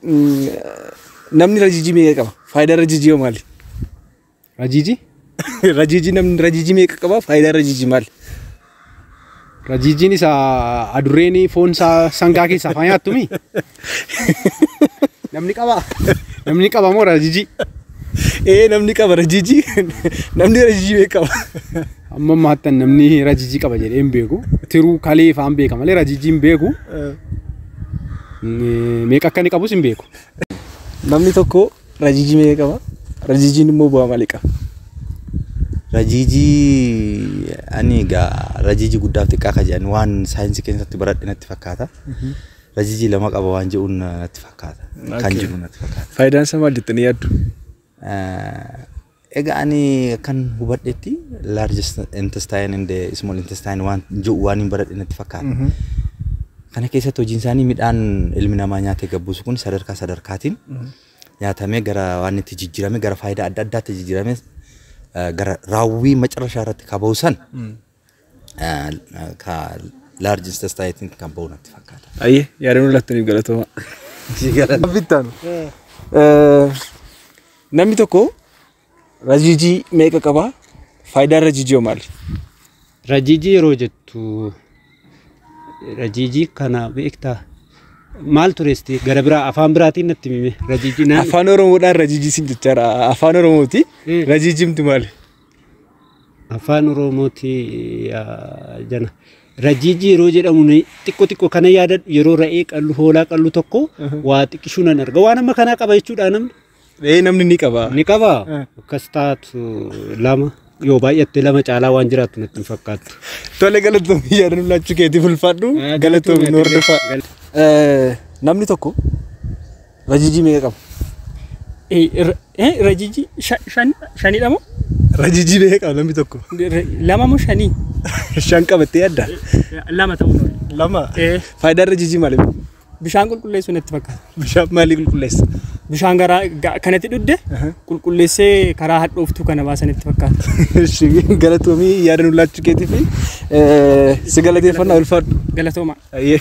namni rajiji meeqa qaba? Faayidaa rajiji maali? Rajiji? Rajiji namni rajiji meeqa qaba? Faayidaa rajiji maali? Rajijiin isa adurreeni foon sangaa keessaa faayatumi. Namni qaba moo rajiji? Namni qaba rajiji. Namni rajiji meeqa qaba? Amma maattan namni rajiji qaba jedhee hin beeku. Tiruu kalee faan beeka malee rajiji hin beeku. Meeqa akka inni qabus hin beeku. Namni tokko rajiji meeqa qaba? Rajijiin immoo bu'aa maalii qaba? Rajiji ani ga rajiji guddaaf xiqqaa ka jedhan waan saayinsii keessatti baradhe natti fakkaata. Rajiji lama qaba waan jedhuun natti fakkaata. Kan jedhu natti fakkaata. Faayidaan isaa maal jettanii yaaddu? Egaa ani kan hubadhetti largest intestine and small intestine waan hin baradhe natti fakkaata. Kana keessatti hojiin isaanii midhaan ilmi namaa nyaatee gabbuusu kun sadarkaatiin nyaatamee gara waan itti jijjiirame gara faayidaa adda addaatti jijjiirame gara raawwii macarrashaa irratti kabausan ka large intestine kan ba'u natti fakkaata. Ayyee yaadannoo lattaniif galatooma. Bittaan. Namni tokko rajiji meeqa qaba? Faayidaan rajijii maali? Rajiji yeroo jettu rajiji kana beektaa maal turesti gara biraa afaan biraatiin natti mime rajiji naan afaan oromoodhaan rajiji sin jechaadha. Afaan oromooti rajijimtu maali? Afaan oromooti jana rajiji yeroo jedhamu xiqqoo kana yaadadhu yeroo ra'ee qallu hoolaa qallu tokko waa xiqqishuu nan arga waan amma kana qaba jechuudha namni. Namni ni qaba. Ni qaba. Akkas taatu lama yoo baay'atte lama caalaa waan jiraatu natti fakkaatu. Tole galatoomii yaadannoo laachuu keetiif ulfaadhu galatoomii hordofa. Namni tokko rajiji meeqa qaba? Rajiji shanii dhamo? Rajiji meeqa qaba namni tokko? Lama moo shanii? Shan qabattee yaadda? Lama ta'uu lama? Faayidaan rajiji maali? Bishaan qulqulleessuu natti fakkaata. Bishaan maalii qulqulleessa? Bishaan garaa kanatti dhudde qulqulleessee karaa hadhooftuu kana baasanitti fakkaata. Galatoomii yaadannoo laachuu keetiif si galateeffannaa ulfaadhu. Galatooma. Ayyee.